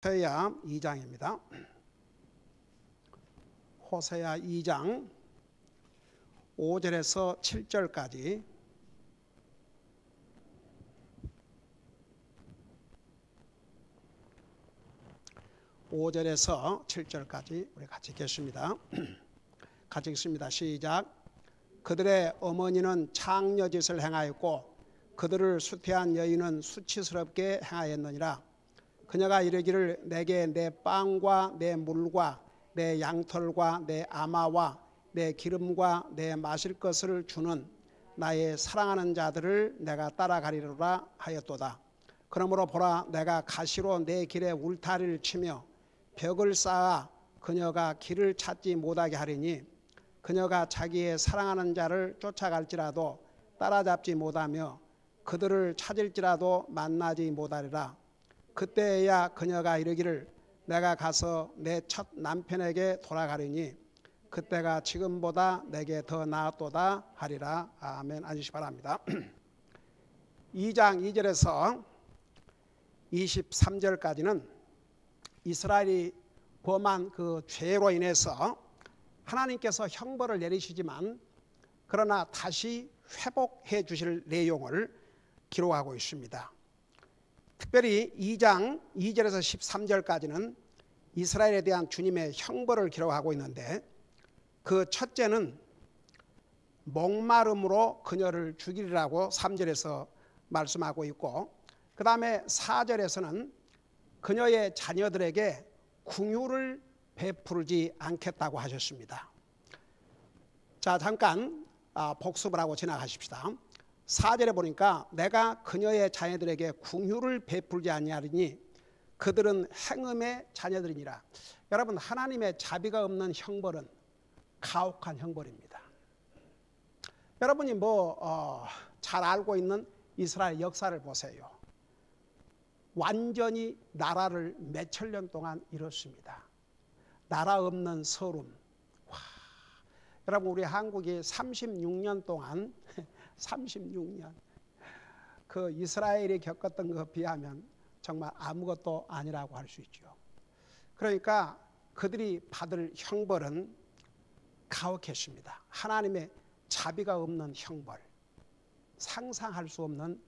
호세야 2장입니다. 호세야 2장 5절에서 7절까지 우리 같이 읽겠습니다. 같이 읽습니다. 시작. 그들의 어머니는 창녀짓을 행하였고 그들을 수태한 여인은 수치스럽게 행하였느니라. 그녀가 이르기를 내게 내 빵과 내 물과 내 양털과 내 아마와 내 기름과 내 마실 것을 주는 나의 사랑하는 자들을 내가 따라가리로라 하였도다. 그러므로 보라, 내가 가시로 내 길에 울타리를 치며 벽을 쌓아 그녀가 길을 찾지 못하게 하리니 그녀가 자기의 사랑하는 자를 쫓아갈지라도 따라잡지 못하며 그들을 찾을지라도 만나지 못하리라. 그때야 그녀가 이르기를 내가 가서 내 첫 남편에게 돌아가리니 그때가 지금보다 내게 더 나았도다 하리라. 아멘. 앉으시 바랍니다. 2장 2절에서 23절까지는 이스라엘이 범한 그 죄로 인해서 하나님께서 형벌을 내리시지만 그러나 다시 회복해 주실 내용을 기록하고 있습니다. 특별히 2장 2절에서 13절까지는 이스라엘에 대한 주님의 형벌을 기록하고 있는데 그 첫째는 목마름으로 그녀를 죽이리라고 3절에서 말씀하고 있고 그 다음에 4절에서는 그녀의 자녀들에게 궁유를 베풀지 않겠다고 하셨습니다. 자, 잠깐 복습을 하고 지나가십시다. 4절에 보니까 내가 그녀의 자녀들에게 궁유를 베풀지 아니하리니 그들은 행음의 자녀들이니라. 여러분, 하나님의 자비가 없는 형벌은 가혹한 형벌입니다. 여러분이 잘 알고 있는 이스라엘 역사를 보세요. 완전히 나라를 몇천 년 동안 이뤘습니다. 나라 없는 서름. 여러분, 우리 한국이 36년 동안 36년 그 이스라엘이 겪었던 것에 비하면 정말 아무것도 아니라고 할 수 있죠. 그러니까 그들이 받을 형벌은 가혹했습니다. 하나님의 자비가 없는 형벌, 상상할 수 없는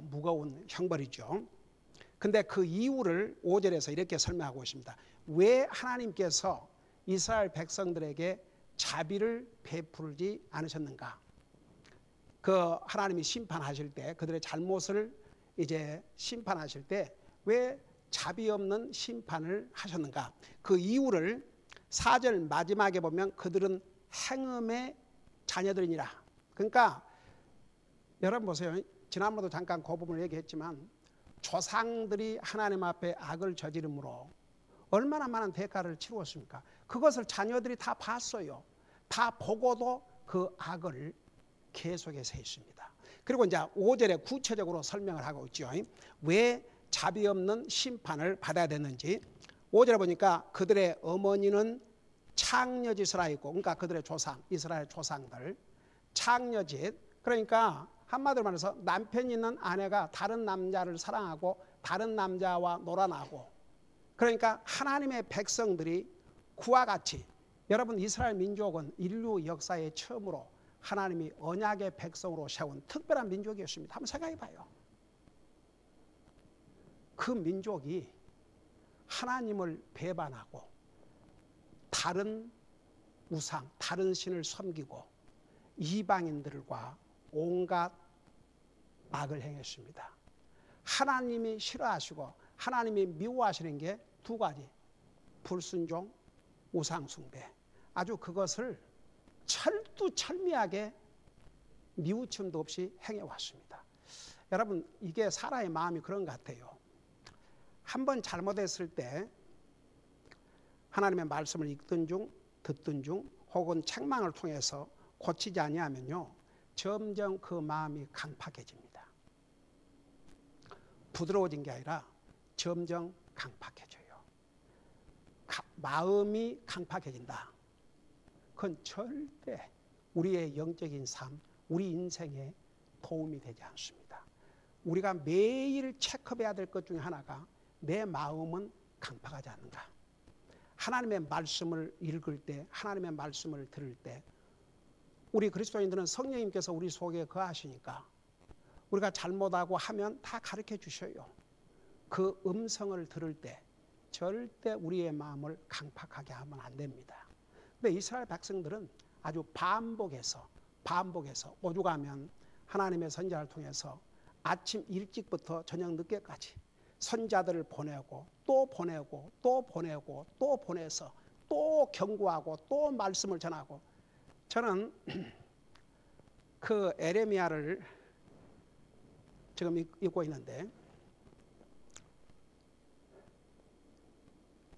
무거운 형벌이죠. 근데 그 이유를 5절에서 이렇게 설명하고 있습니다. 왜 하나님께서 이스라엘 백성들에게 자비를 베풀지 않으셨는가? 그 하나님이 심판하실 때 그들의 잘못을 이제 심판하실 때 왜 자비 없는 심판을 하셨는가? 그 이유를 4절 마지막에 보면 그들은 행음의 자녀들이니라. 그러니까 여러분 보세요. 지난번에도 잠깐 그 부분을 얘기했지만 조상들이 하나님 앞에 악을 저지름으로 얼마나 많은 대가를 치루었습니까? 그것을 자녀들이 다 봤어요. 다 보고도 그 악을 계속해서 했습니다. 그리고 이제 5절에 구체적으로 설명을 하고 있죠. 왜 자비 없는 심판을 받아야 됐는지 5절에 보니까 그들의 어머니는 창녀짓을 하였고, 그러니까 그들의 조상, 이스라엘 조상들 창녀짓, 그러니까 한마디로 말해서 남편이 있는 아내가 다른 남자를 사랑하고 다른 남자와 놀아나고, 그러니까 하나님의 백성들이 그와 같이, 여러분 이스라엘 민족은 인류 역사에 처음으로 하나님이 언약의 백성으로 세운 특별한 민족이었습니다. 한번 생각해 봐요. 그 민족이 하나님을 배반하고 다른 우상, 다른 신을 섬기고 이방인들과 온갖 악을 행했습니다. 하나님이 싫어하시고 하나님이 미워하시는 게 두 가지. 불순종, 우상숭배. 아주 그것을 철두철미하게 뉘우침도 없이 행해왔습니다. 여러분, 이게 사람의 마음이 그런 것 같아요. 한번 잘못했을 때 하나님의 말씀을 읽던 중, 듣던 중, 혹은 책망을 통해서 고치지 아니하면요, 점점 그 마음이 강팍해집니다. 부드러워진 게 아니라 점점 강팍해져요. 마음이 강팍해진다. 그건 절대 우리의 영적인 삶, 우리 인생에 도움이 되지 않습니다. 우리가 매일 체크해야 될 것 중에 하나가 내 마음은 강팍하지 않는가? 하나님의 말씀을 읽을 때, 하나님의 말씀을 들을 때 우리 그리스도인들은 성령님께서 우리 속에 거하시니까 우리가 잘못하고 하면 다 가르쳐 주셔요. 그 음성을 들을 때 절대 우리의 마음을 강팍하게 하면 안 됩니다. 근데 이스라엘 백성들은 아주 반복해서 오죽하면 하나님의 선지자를 통해서 아침 일찍부터 저녁 늦게까지 선자들을 보내고 또 보내고 또 보내고 또 보내서 또 경고하고 또 말씀을 전하고, 저는 그 에레미야를 지금 읽고 있는데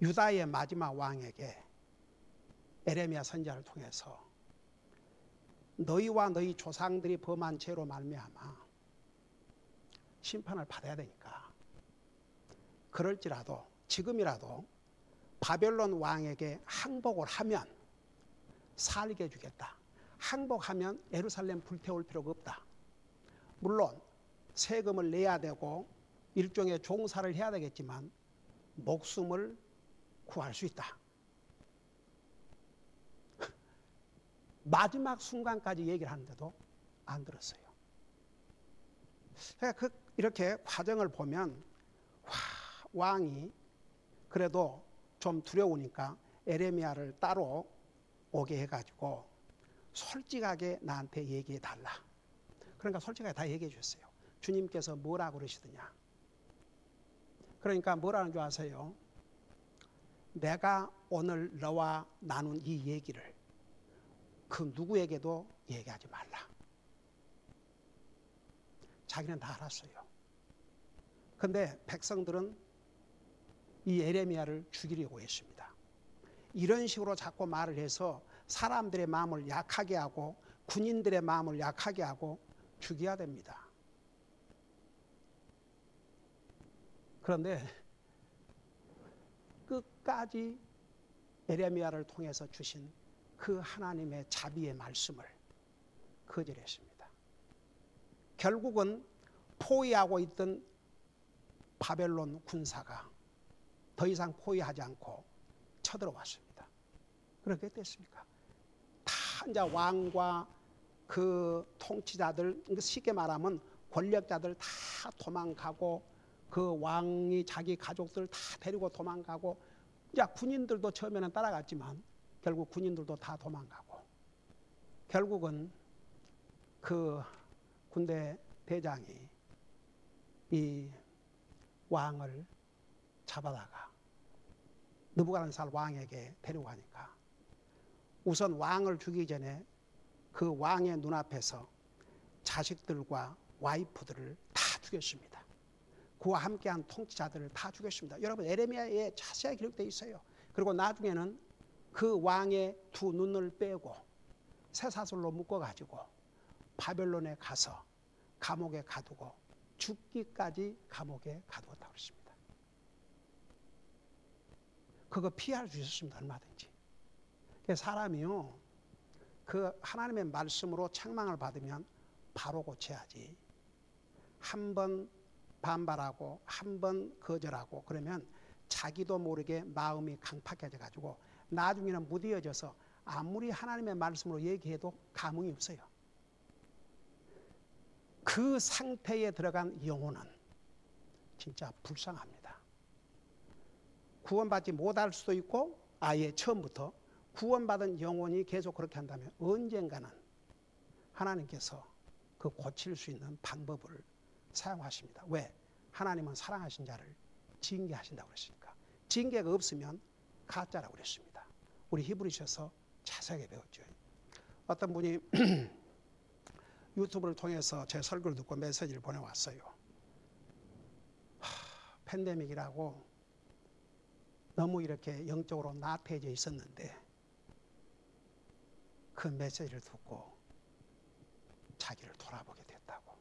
유다의 마지막 왕에게 에레미야 선지자를 통해서 너희와 너희 조상들이 범한 죄로 말미암아 심판을 받아야 되니까 그럴지라도 지금이라도 바벨론 왕에게 항복을 하면 살게 해주겠다. 항복하면 예루살렘 불태울 필요가 없다. 물론 세금을 내야 되고 일종의 종사를 해야 되겠지만 목숨을 구할 수 있다. 마지막 순간까지 얘기를 하는데도 안 들었어요. 이렇게 과정을 보면 왕이 그래도 좀 두려우니까 에레미야를 따로 오게 해가지고 솔직하게 나한테 얘기해 달라. 그러니까 솔직하게 다 얘기해 줬어요. 주님께서 뭐라고 그러시더냐. 그러니까 뭐라는 줄 아세요? 내가 오늘 너와 나눈 이 얘기를 그 누구에게도 얘기하지 말라. 자기는 다 알았어요. 근데 백성들은 이 에레미야를 죽이려고 했습니다. 이런 식으로 자꾸 말을 해서 사람들의 마음을 약하게 하고 군인들의 마음을 약하게 하고 죽여야 됩니다. 그런데 끝까지 에레미야를 통해서 주신 그 하나님의 자비의 말씀을 거절했습니다. 결국은 포위하고 있던 바벨론 군사가 더 이상 포위하지 않고 쳐들어왔습니다. 그렇게 됐습니까? 다 이제 왕과 그 통치자들, 쉽게 말하면 권력자들 다 도망가고 그 왕이 자기 가족들 다 데리고 도망가고, 이제 군인들도 처음에는 따라갔지만 결국 군인들도 다 도망가고, 결국은 그 군대 대장이 이 왕을 잡아다가 느부갓네살 왕에게 데려가니까 우선 왕을 죽이기 전에 그 왕의 눈앞에서 자식들과 와이프들을 다 죽였습니다. 그와 함께한 통치자들을 다 죽였습니다. 여러분, 에레미야에 자세하게 기록되어 있어요. 그리고 나중에는 그 왕의 두 눈을 빼고 쇠사슬로 묶어가지고 바벨론에 가서 감옥에 가두고 죽기까지 감옥에 가두었다고 그랬습니다. 그거 피할 수 있었습니다. 얼마든지. 사람이요, 그 하나님의 말씀으로 책망을 받으면 바로 고쳐야지. 한 번 반발하고 한 번 거절하고 그러면 자기도 모르게 마음이 강팍해져 가지고 나중에는 무뎌져서 아무리 하나님의 말씀으로 얘기해도 감흥이 없어요. 그 상태에 들어간 영혼은 진짜 불쌍합니다. 구원받지 못할 수도 있고 아예 처음부터 구원받은 영혼이 계속 그렇게 한다면 언젠가는 하나님께서 그 고칠 수 있는 방법을 사용하십니다. 왜? 하나님은 사랑하신 자를 징계하신다고 그랬으니까. 징계가 없으면 가짜라고 그랬습니다. 우리 히브리서에서 자세하게 배웠죠. 어떤 분이 유튜브를 통해서 제 설교를 듣고 메시지를 보내왔어요. 팬데믹이라고 너무 이렇게 영적으로 나태해져 있었는데 그 메시지를 듣고 자기를 돌아보게 됐다고.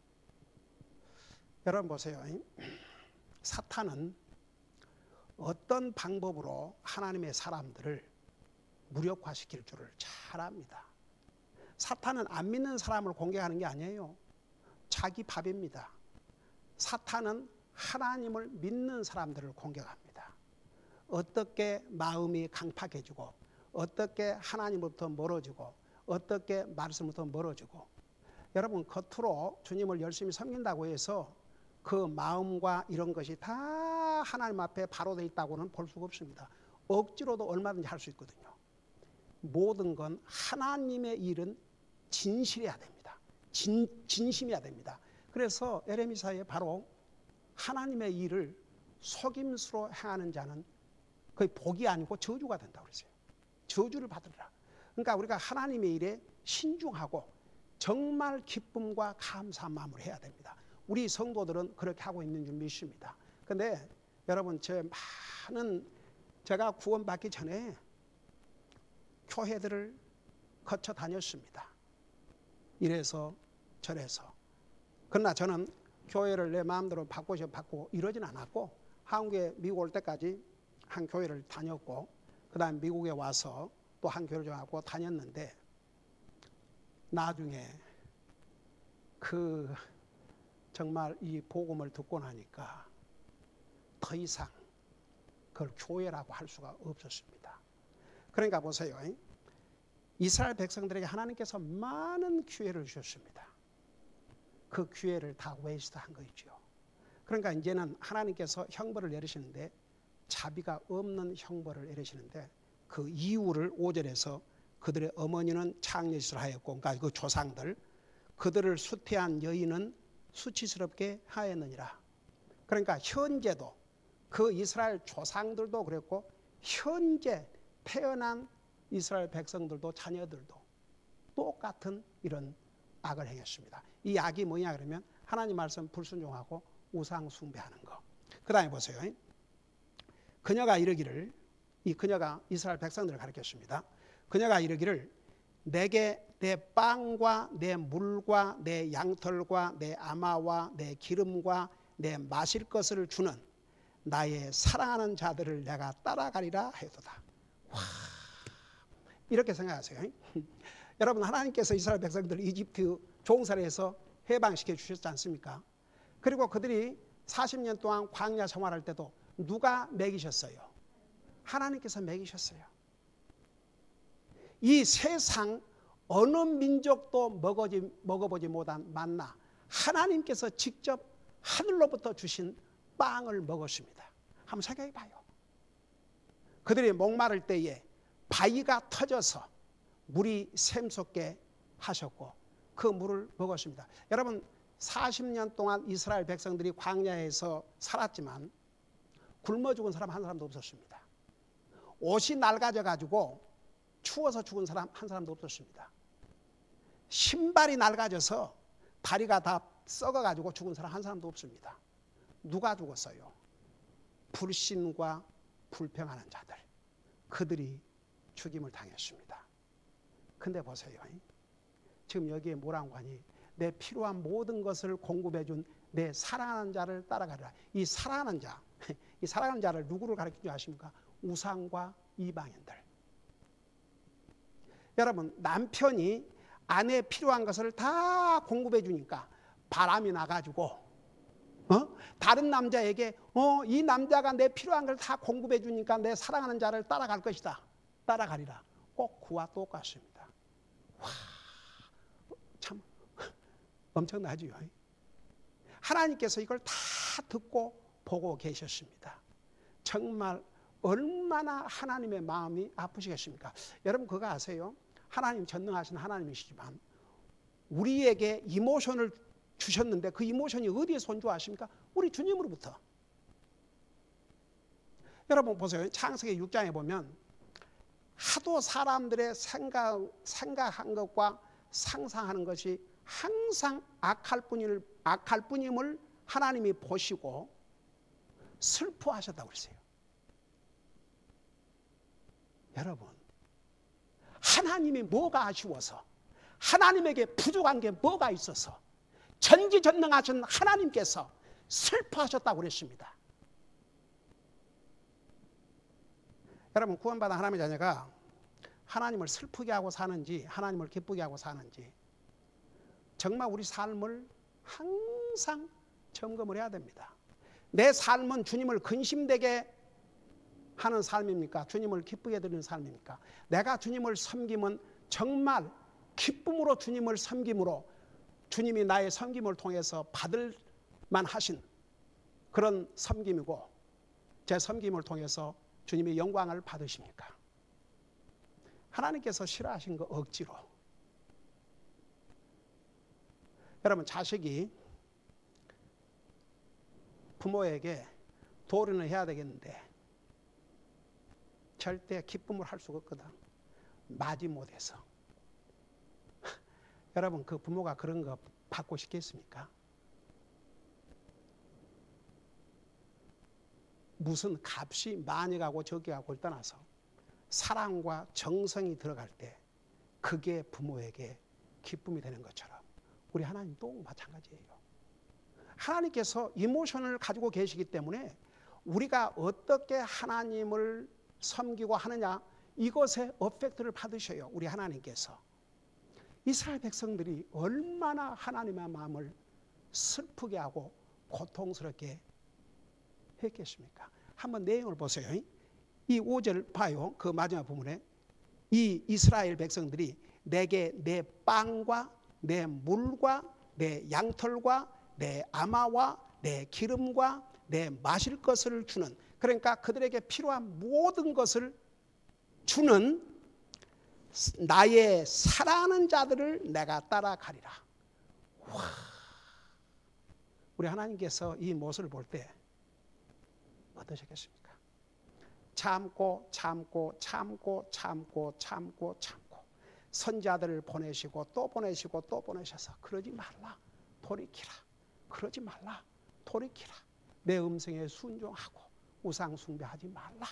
여러분 보세요. 사탄은 어떤 방법으로 하나님의 사람들을 무력화시킬 줄을 잘 압니다. 사탄은 안 믿는 사람을 공격하는 게 아니에요. 자기 밥입니다. 사탄은 하나님을 믿는 사람들을 공격합니다. 어떻게 마음이 강팍해지고 어떻게 하나님부터 멀어지고 어떻게 말씀부터 멀어지고 여러분 겉으로 주님을 열심히 섬긴다고 해서 그 마음과 이런 것이 다 하나님 앞에 바로 돼 있다고는 볼 수가 없습니다. 억지로도 얼마든지 할 수 있거든요. 모든 건 하나님의 일은 진실해야 됩니다. 진심이어야 됩니다. 그래서 에레미사에 바로 하나님의 일을 속임수로 행하는 자는 거의 복이 아니고 저주가 된다고 그랬어요. 저주를 받으리라. 그러니까 우리가 하나님의 일에 신중하고 정말 기쁨과 감사한 마음으로 해야 됩니다. 우리 성도들은 그렇게 하고 있는 줄 믿습니다. 그런데 여러분 제가 구원받기 전에 교회들을 거쳐 다녔습니다. 이래서 저래서. 그러나 저는 교회를 내 마음대로 바꾸고 이러진 않았고 한국에 미국 올 때까지 한 교회를 다녔고 그 다음에 미국에 와서 또 한 교회를 정하고 다녔는데 나중에 정말 이 복음을 듣고 나니까 더 이상 그걸 교회라고 할 수가 없었습니다. 그러니까 보세요. 이스라엘 백성들에게 하나님께서 많은 기회를 주셨습니다. 그 기회를 다 웨이스트한 거죠. 그러니까 이제는 하나님께서 형벌을 내리시는데 자비가 없는 형벌을 내리시는데 그 이유를 5절에서 그들의 어머니는 창녀짓을 하였고 그러니까 그 조상들 그들을 수태한 여인은 수치스럽게 하였느니라. 그러니까 현재도 그 이스라엘 조상들도 그랬고 현재 태어난 이스라엘 백성들도 자녀들도 똑같은 이런 악을 행했습니다. 이 악이 뭐냐 그러면 하나님 말씀 불순종하고 우상 숭배하는 거. 그 다음에 보세요. 그녀가 이르기를 그녀가 이스라엘 백성들을 가르쳤습니다. 그녀가 이르기를 내게 내 빵과 내 물과 내 양털과 내 아마와 내 기름과 내 마실 것을 주는 나의 사랑하는 자들을 내가 따라가리라 하였도다. 와, 이렇게 생각하세요. 여러분 하나님께서 이스라엘 백성들을 이집트 종살이에서 해방시켜 주셨지 않습니까? 그리고 그들이 40년 동안 광야 생활할 때도 누가 먹이셨어요? 하나님께서 먹이셨어요. 이 세상 어느 민족도 먹어보지 못한 만나 하나님께서 직접 하늘로부터 주신 빵을 먹었습니다. 한번 생각해 봐요. 그들이 목마를 때에 바위가 터져서 물이 샘솟게 하셨고 그 물을 먹었습니다. 여러분 40년 동안 이스라엘 백성들이 광야에서 살았지만 굶어 죽은 사람 한 사람도 없었습니다. 옷이 낡아져 가지고 추워서 죽은 사람 한 사람도 없었습니다. 신발이 낡아져서 다리가 다 썩어 가지고 죽은 사람 한 사람도 없습니다. 누가 죽었어요? 불신과 불평하는 자들. 그들이 죽임을 당했습니다. 근데 보세요. 지금 여기에 뭐라고 하니? 내 필요한 모든 것을 공급해 준 내 사랑하는 자를 따라가리라. 이 사랑하는 자, 이 사랑하는 자를 누구를 가리키는 줄 아십니까? 우상과 이방인들. 여러분 남편이 아내의 필요한 것을 다 공급해 주니까 바람이 나가지고 다른 남자에게 이 남자가 내 필요한 걸 다 공급해 주니까 내 사랑하는 자를 따라갈 것이다. 따라가리라. 꼭 그와 똑같습니다. 와, 참 엄청나지요. 하나님께서 이걸 다 듣고 보고 계셨습니다. 정말 얼마나 하나님의 마음이 아프시겠습니까? 여러분 그거 아세요? 하나님 전능하신 하나님이시지만 우리에게 이모션을 주셨는데 그 이모션이 어디에서 온 줄 아십니까? 우리 주님으로부터. 여러분 보세요. 창세기 6장에 보면 하도 사람들의 생각한 것과 상상하는 것이 항상 악할 뿐임을 하나님이 보시고 슬퍼하셨다고 그랬어요. 여러분 하나님이 뭐가 아쉬워서 하나님에게 부족한 게 뭐가 있어서 전지전능하신 하나님께서 슬퍼하셨다고 그랬습니다. 여러분 구원받은 하나님의 자녀가 하나님을 슬프게 하고 사는지 하나님을 기쁘게 하고 사는지 정말 우리 삶을 항상 점검을 해야 됩니다. 내 삶은 주님을 근심되게 하는 삶입니까? 주님을 기쁘게 드리는 삶입니까? 내가 주님을 섬기면 정말 기쁨으로 주님을 섬김으로 주님이 나의 섬김을 통해서 받을 만하신 그런 섬김이고 제 섬김을 통해서 주님이 영광을 받으십니까? 하나님께서 싫어하신 거 억지로. 여러분, 자식이 부모에게 도리는 해야 되겠는데 절대 기쁨을 할 수가 없거든. 마지못해서. 여러분, 그 부모가 그런 거 받고 싶겠습니까? 무슨 값이 많이 가고 적게 가고를 떠나서 사랑과 정성이 들어갈 때 그게 부모에게 기쁨이 되는 것처럼 우리 하나님도 마찬가지예요. 하나님께서 이모션을 가지고 계시기 때문에 우리가 어떻게 하나님을 섬기고 하느냐, 이것에 어펙트를 받으셔요. 우리 하나님께서. 이스라엘 백성들이 얼마나 하나님의 마음을 슬프게 하고 고통스럽게 했겠습니까? 한번 내용을 보세요. 이 5절 봐요. 그 마지막 부분에 이 이스라엘 백성들이 내게 내 빵과 내 물과 내 양털과 내 아마와 내 기름과 내 마실 것을 주는, 그러니까 그들에게 필요한 모든 것을 주는 나의 사랑하는 자들을 내가 따라가리라. 와, 우리 하나님께서 이 모습을 볼 때 어떠셨겠습니까? 참고 참고 참고 참고 참고 참고 선자들을 보내시고 또 보내시고 또 보내셔서 그러지 말라, 돌이키라. 그러지 말라, 돌이키라. 내 음성에 순종하고 우상 숭배하지 말라.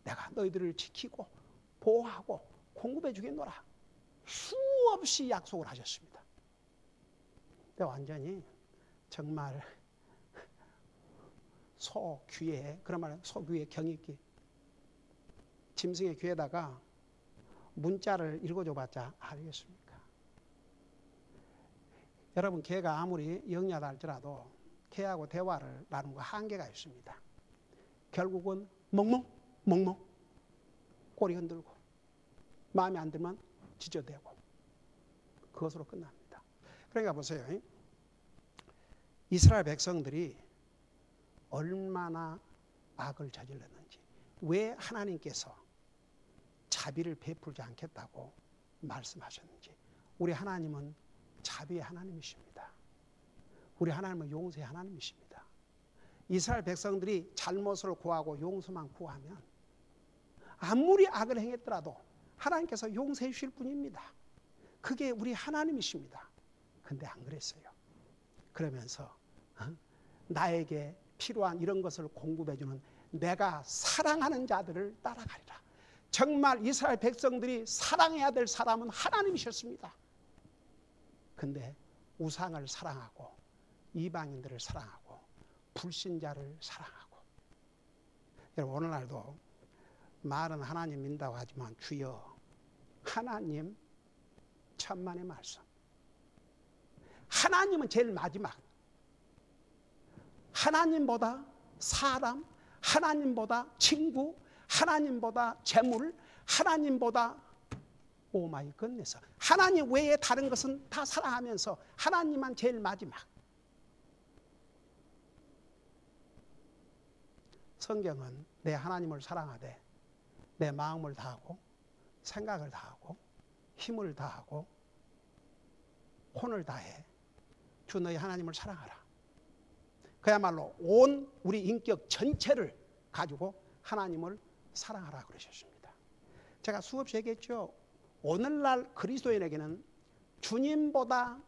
내가 너희들을 지키고 보호하고 공급해 주겠노라. 수없이 약속을 하셨습니다. 근데 완전히 정말 소귀에, 그런 말은 소귀에 경있기, 짐승의 귀에다가 문자를 읽어줘봤자 알겠습니까? 여러분, 개가 아무리 영리하다 할지라도 개하고 대화를 나누는 거 한계가 있습니다. 결국은 멍멍 멍멍 꼬리 흔들고 마음에 안 들면 지저대고 그것으로 끝납니다. 그러니까 보세요. 이스라엘 백성들이 얼마나 악을 저질렀는지, 왜 하나님께서 자비를 베풀지 않겠다고 말씀하셨는지. 우리 하나님은 자비의 하나님이십니다. 우리 하나님은 용서의 하나님이십니다. 이스라엘 백성들이 잘못을 구하고 용서만 구하면 아무리 악을 행했더라도 하나님께서 용서해 주실 뿐입니다. 그게 우리 하나님이십니다. 근데 안 그랬어요. 그러면서 나에게 필요한 이런 것을 공급해 주는 내가 사랑하는 자들을 따라가리라. 정말 이스라엘 백성들이 사랑해야 될 사람은 하나님이셨습니다. 근데 우상을 사랑하고 이방인들을 사랑하고 불신자를 사랑하고. 여러분, 오늘날도 말은 하나님 믿는다고 하지만 주여 하나님 천만의 말씀. 하나님은 제일 마지막. 하나님보다 사람, 하나님보다 친구, 하나님보다 재물, 하나님보다 오마이 갓네스. 하나님 외에 다른 것은 다 사랑하면서 하나님만 제일 마지막. 성경은 내 하나님을 사랑하되 내 마음을 다하고 생각을 다하고 힘을 다하고 혼을 다해 주 너희 하나님을 사랑하라. 그야말로 온 우리 인격 전체를 가지고 하나님을 사랑하라 그러셨습니다. 제가 수없이 얘기했죠. 오늘날 그리스도인에게는 주님보다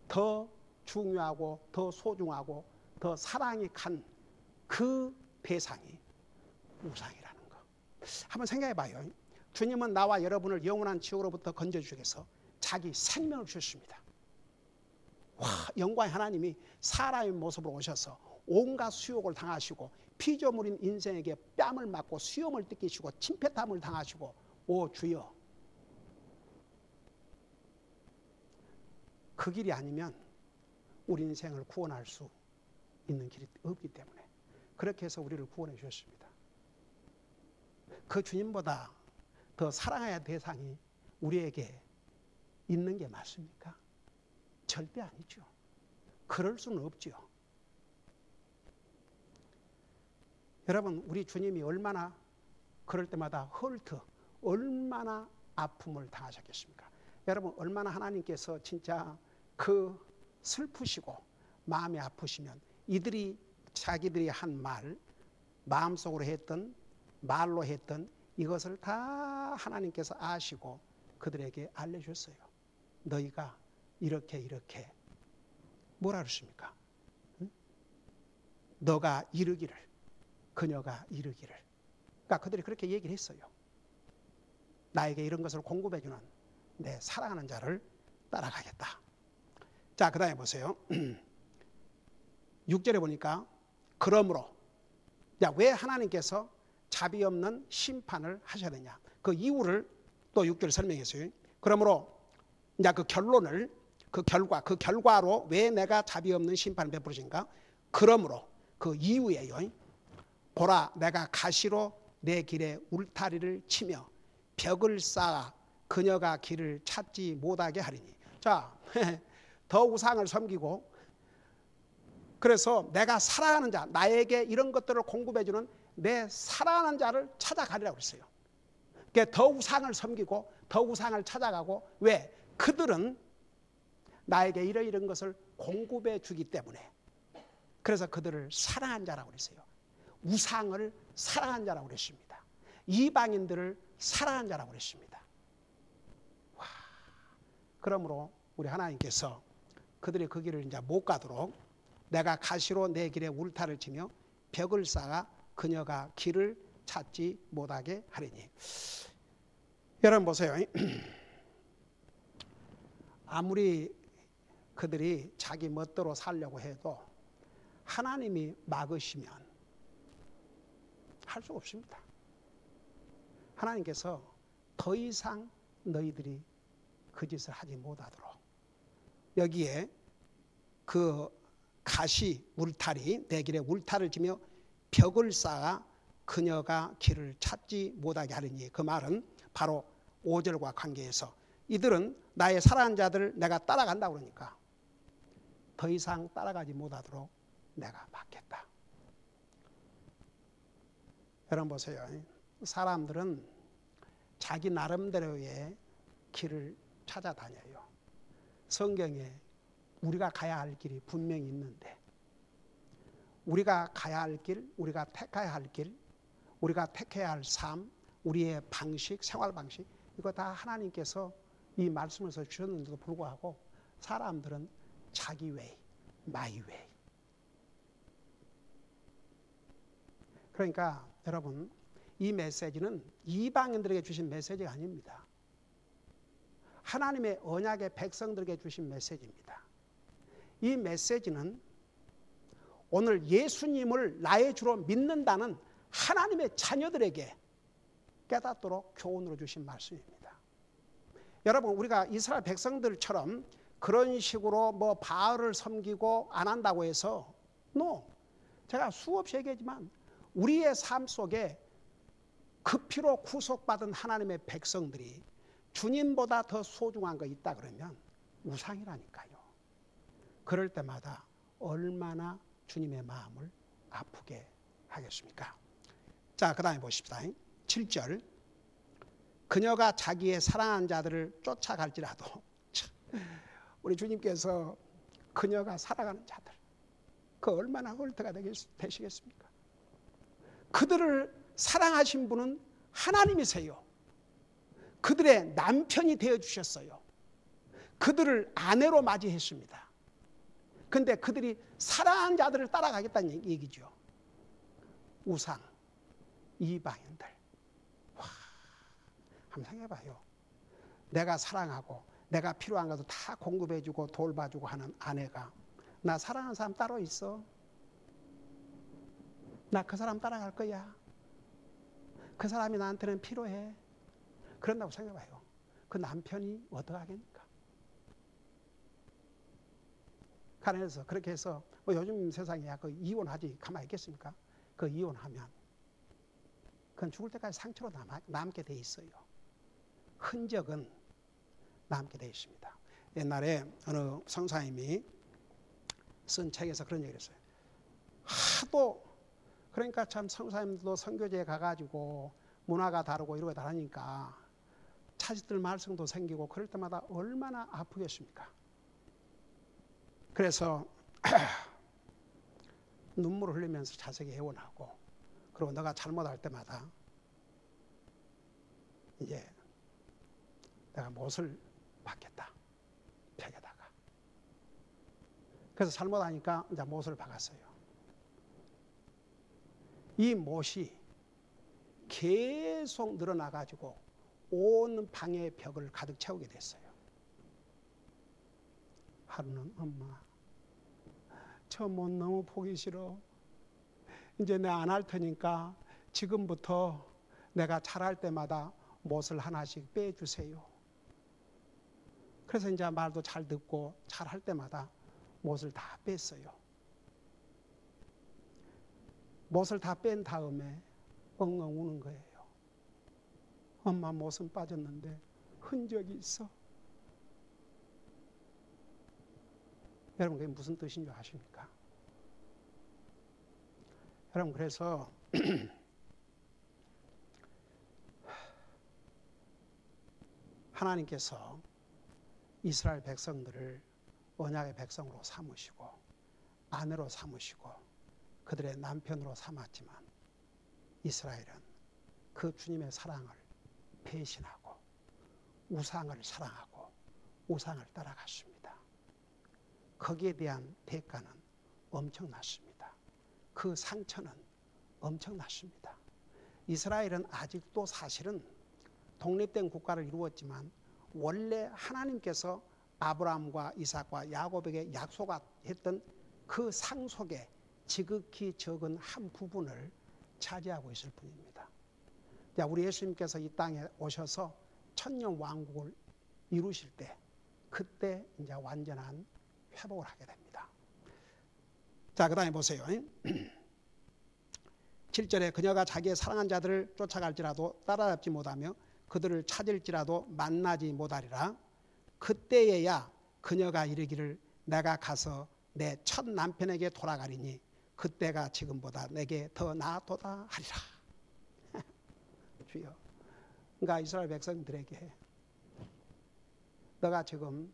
더 중요하고 더 소중하고 더 사랑이 간 그 대상이 우상이라는 거. 한번 생각해 봐요. 주님은 나와 여러분을 영원한 지옥으로부터 건져주셔서 자기 생명을 주셨습니다. 와, 영광의 하나님이 사람의 모습으로 오셔서 온갖 수욕을 당하시고 피조물인 인생에게 뺨을 맞고 수염을 뜯기시고 침패탐을 당하시고, 오 주여, 그 길이 아니면 우리 인생을 구원할 수 있는 길이 없기 때문에 그렇게 해서 우리를 구원해 주셨습니다. 그 주님보다 더 사랑해야 할 대상이 우리에게 있는 게 맞습니까? 절대 아니죠. 그럴 수는 없죠. 여러분, 우리 주님이 얼마나 그럴 때마다 얼마나 아픔을 당하셨겠습니까? 여러분, 얼마나 하나님께서 진짜 그 슬프시고 마음이 아프시면 이들이 자기들이 한 말, 마음속으로 했던 말로 했던 이것을 다 하나님께서 아시고 그들에게 알려주셨어요. 너희가 이렇게 뭐라 그러십니까? 응? 너가 이르기를, 그녀가 이르기를. 그러니까 그들이 그렇게 얘기를 했어요. 나에게 이런 것을 공급해주는 내 사랑하는 자를 따라가겠다. 자, 그 다음에 보세요. 6절에 보니까 그러므로, 왜 하나님께서 자비 없는 심판을 하셔야 되냐, 그 이유를 또 6절에 설명했어요. 그러므로 이제 그 결론을, 그 결과로 왜 내가 자비 없는 심판을 베푸신가? 그러므로 그 이유예요. 보라, 내가 가시로 내 길에 울타리를 치며 벽을 쌓아 그녀가 길을 찾지 못하게 하리니. 자, 더 우상을 섬기고, 그래서 내가 사랑하는 자, 나에게 이런 것들을 공급해주는 내 사랑하는 자를 찾아가리라고 그랬어요. 그러니까 더 우상을 섬기고 더 우상을 찾아가고, 왜? 그들은 나에게 이런 것을 공급해 주기 때문에. 그래서 그들을 사랑한 자라고 그랬어요. 우상을 사랑한 자라고 그랬습니다. 이방인들을 사랑한 자라고 그랬습니다. 와, 그러므로 우리 하나님께서 그들이 그 길을 이제 못 가도록 내가 가시로 내 길에 울타를 치며 벽을 쌓아 그녀가 길을 찾지 못하게 하리니. 여러분 보세요. 아무리 그들이 자기 멋대로 살려고 해도 하나님이 막으시면 할 수 없습니다. 하나님께서 더 이상 너희들이 그 짓을 하지 못하도록, 여기에 그 가시 울타리, 내 길에 울타를 지며 벽을 쌓아 그녀가 길을 찾지 못하게 하리니, 그 말은 바로 5절과 관계해서 이들은 나의 사랑하는 자들을 내가 따라간다고 그러니까 더 이상 따라가지 못하도록 내가 막겠다. 여러분 보세요. 사람들은 자기 나름대로의 길을 찾아다녀요. 성경에 우리가 가야 할 길이 분명히 있는데, 우리가 가야 할 길, 우리가 택해야 할 길, 우리가 택해야 할 삶, 우리의 방식, 생활 방식, 이거 다 하나님께서 이 말씀에서 주셨는데도 불구하고 사람들은 자기 웨이, 마이 웨이. 그러니까 여러분, 이 메시지는 이방인들에게 주신 메시지가 아닙니다. 하나님의 언약의 백성들에게 주신 메시지입니다. 이 메시지는 오늘 예수님을 나의 주로 믿는다는 하나님의 자녀들에게 깨닫도록 교훈으로 주신 말씀입니다. 여러분, 우리가 이스라엘 백성들처럼 그런 식으로 뭐 바알을 섬기고 안 한다고 해서 제가 수없이 얘기하지만 우리의 삶 속에 그 피로 구속받은 하나님의 백성들이 주님보다 더 소중한 거 있다 그러면 우상이라니까요. 그럴 때마다 얼마나 주님의 마음을 아프게 하겠습니까? 자, 그 다음에 보십시다. 7절. 그녀가 자기의 사랑하는 자들을 쫓아갈지라도, 우리 주님께서 그녀가 살아가는 자들, 그 얼마나 홀터가 되시겠습니까? 그들을 사랑하신 분은 하나님이세요. 그들의 남편이 되어주셨어요. 그들을 아내로 맞이했습니다. 그런데 그들이 사랑하는 자들을 따라가겠다는 얘기죠. 우상, 이방인들. 와, 한번 생각해봐요. 내가 사랑하고 내가 필요한 것도 다 공급해주고 돌봐주고 하는 아내가, 나 사랑하는 사람 따로 있어. 나 그 사람 따라갈 거야. 그 사람이 나한테는 필요해. 그런다고 생각해봐요. 그 남편이 어떡하겠습니까? 가난해서 그렇게 해서 요즘 세상에 그 이혼하지 가만히 있겠습니까? 그 이혼하면 그건 죽을 때까지 상처로 남게 돼 있어요. 흔적은 남게 돼 있습니다. 옛날에 어느 성사님이 쓴 책에서 그런 얘기를 했어요. 하도 그러니까 참 성사님도 선교지에 가가지고 문화가 다르고 이러고 다르니까 자식들 말썽도 생기고 그럴 때마다 얼마나 아프겠습니까? 그래서 눈물을 흘리면서 자식이 애원하고, 그리고 너가 잘못할 때마다 이제 내가 못을 박겠다, 벽에다가. 그래서 잘못하니까 이제 못을 박았어요. 이 못이 계속 늘어나가지고 온 방의 벽을 가득 채우게 됐어요. 하루는 엄마, 저 못 너무 보기 싫어. 이제 내가 안 할 테니까 지금부터 내가 잘할 때마다 못을 하나씩 빼주세요. 그래서 이제 말도 잘 듣고 잘할 때마다 못을 다 뺐어요. 못을 다 뺀 다음에 엉엉 우는 거예요. 엄마, 못은 빠졌는데 흔적이 있어. 여러분, 그게 무슨 뜻인 줄 아십니까? 여러분, 그래서 하나님께서 이스라엘 백성들을 언약의 백성으로 삼으시고 아내로 삼으시고 그들의 남편으로 삼았지만, 이스라엘은 그 주님의 사랑을 배신하고 우상을 사랑하고 우상을 따라갔습니다. 거기에 대한 대가는 엄청났습니다. 그 상처는 엄청났습니다. 이스라엘은 아직도 사실은 독립된 국가를 이루었지만 원래 하나님께서 아브라함과 이삭과 야곱에게 약속했던 그 상속의 지극히 적은 한 부분을 차지하고 있을 뿐입니다. 자, 우리 예수님께서 이 땅에 오셔서 천년 왕국을 이루실 때, 그때 이제 완전한 회복을 하게 됩니다. 자, 그 다음에 보세요. 7절에 그녀가 자기의 사랑한 자들을 쫓아갈지라도 따라잡지 못하며 그들을 찾을지라도 만나지 못하리라. 그때에야 그녀가 이르기를 내가 가서 내 첫 남편에게 돌아가리니 그때가 지금보다 내게 더 나아도다 하리라. 주여, 그러니까 이스라엘 백성들에게 너가 지금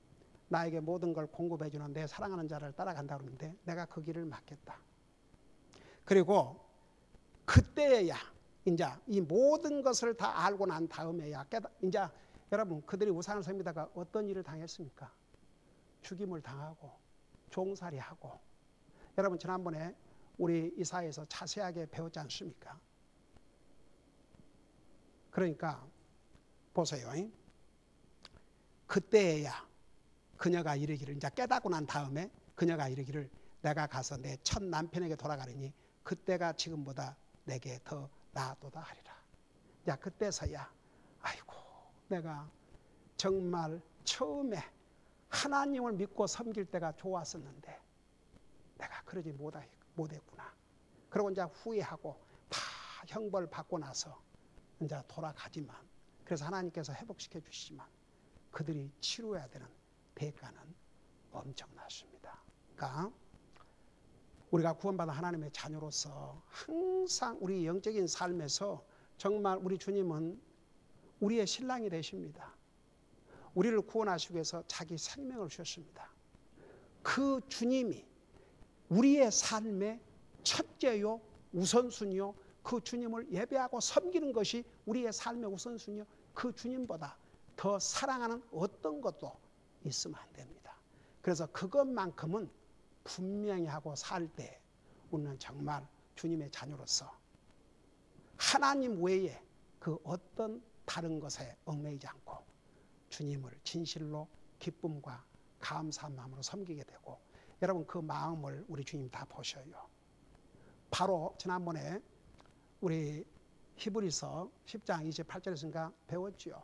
나에게 모든 걸 공급해 주는 내 사랑하는 자를 따라간다 그러는데 내가 그 길을 막겠다. 그리고 그때야 이제 이 모든 것을 다 알고 난 다음에야 이제 여러분, 그들이 우상을 섬기다가 어떤 일을 당했습니까? 죽임을 당하고 종살이하고. 여러분, 지난번에 우리 이사에서 자세하게 배웠지 않습니까? 그러니까 보세요. 그때야 그녀가 이르기를, 이제 깨닫고 난 다음에 그녀가 이르기를 내가 가서 내 첫 남편에게 돌아가리니 그때가 지금보다 내게 더 나아도다 하리라. 야, 그때서야 아이고, 내가 정말 처음에 하나님을 믿고 섬길 때가 좋았었는데 내가 그러지 못했구나. 그리고 이제 후회하고 다 형벌 받고 나서 이제 돌아가지만, 그래서 하나님께서 회복시켜 주시지만 그들이 치러야 되는 대가는 엄청났습니다. 그러니까 우리가 구원받은 하나님의 자녀로서 항상 우리 영적인 삶에서 정말 우리 주님은 우리의 신랑이 되십니다. 우리를 구원하시기 위해서 자기 생명을 주셨습니다. 그 주님이 우리의 삶의 첫째요, 우선순위요, 그 주님을 예배하고 섬기는 것이 우리의 삶의 우선순위요, 그 주님보다 더 사랑하는 어떤 것도 있으면 안 됩니다. 그래서 그것만큼은 분명히 하고 살 때 우리는 정말 주님의 자녀로서 하나님 외에 그 어떤 다른 것에 얽매이지 않고 주님을 진실로 기쁨과 감사한 마음으로 섬기게 되고, 여러분, 그 마음을 우리 주님 다 보셔요. 바로 지난번에 우리 히브리서 10장 28절에서인가 배웠죠.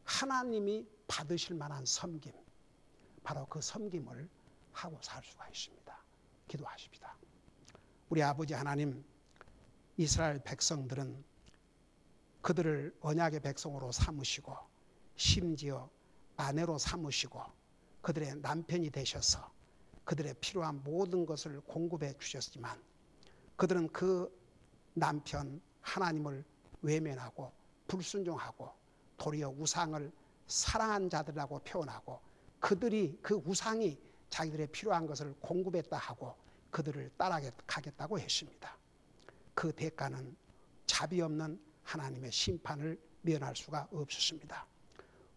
하나님이 받으실 만한 섬김, 바로 그 섬김을 하고 살 수가 있습니다. 기도하십시다. 우리 아버지 하나님, 이스라엘 백성들은 그들을 언약의 백성으로 삼으시고 심지어 아내로 삼으시고 그들의 남편이 되셔서 그들의 필요한 모든 것을 공급해 주셨지만 그들은 그 남편 하나님을 외면하고 불순종하고 도리어 우상을 사랑한 자들이라고 표현하고 그들이 그 우상이 자기들의 필요한 것을 공급했다 하고 그들을 따라가겠다고 했습니다. 그 대가는 자비 없는 하나님의 심판을 면할 수가 없었습니다.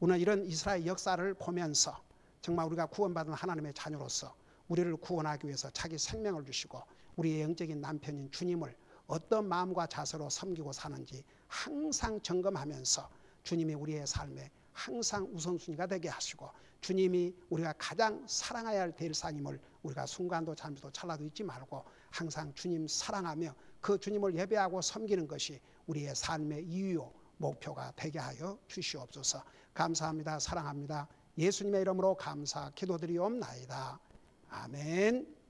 오늘 이런 이스라엘 역사를 보면서 정말 우리가 구원받은 하나님의 자녀로서 우리를 구원하기 위해서 자기 생명을 주시고 우리의 영적인 남편인 주님을 어떤 마음과 자세로 섬기고 사는지 항상 점검하면서 주님이 우리의 삶에 항상 우선순위가 되게 하시고 주님이 우리가 가장 사랑해야 할 대일사님을 우리가 순간도 잠시도 찰나도 잊지 말고 항상 주님 사랑하며 그 주님을 예배하고 섬기는 것이 우리의 삶의 이유요 목표가 되게 하여 주시옵소서. 감사합니다. 사랑합니다. 예수님의 이름으로 감사 기도드리옵나이다. 아멘.